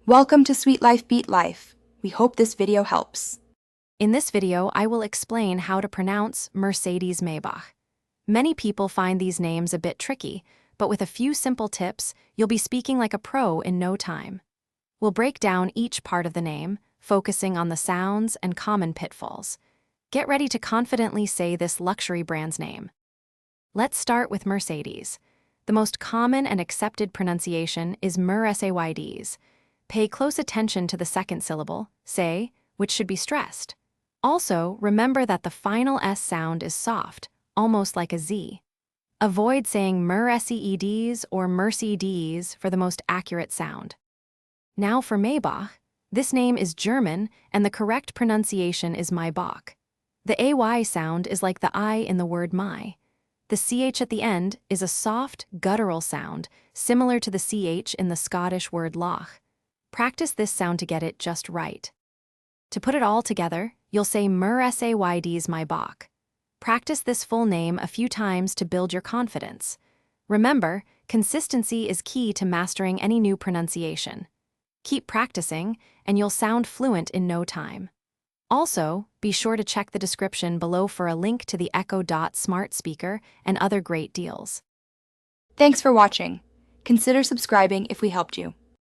Welcome to Sweet Life Beat Life. We hope this video helps. In this video, I will explain how to pronounce Mercedes-Maybach. Many people find these names a bit tricky, but with a few simple tips, you'll be speaking like a pro in no time. We'll break down each part of the name, focusing on the sounds and common pitfalls. Get ready to confidently say this luxury brand's name. Let's start with Mercedes. The most common and accepted pronunciation is Mercedes. Pay close attention to the second syllable, say, which should be stressed. Also, remember that the final S sound is soft, almost like a Z. Avoid saying Mercedes or Mercedes for the most accurate sound. Now for Maybach. This name is German, and the correct pronunciation is Maybach. The AY sound is like the I in the word my. The CH at the end is a soft, guttural sound, similar to the CH in the Scottish word loch. Practice this sound to get it just right. To put it all together, you'll say Mercedes-Maybach. Practice this full name a few times to build your confidence. Remember, consistency is key to mastering any new pronunciation. Keep practicing, and you'll sound fluent in no time. Also, be sure to check the description below for a link to the Echo Dot smart speaker and other great deals. Thanks for watching. Consider subscribing if we helped you.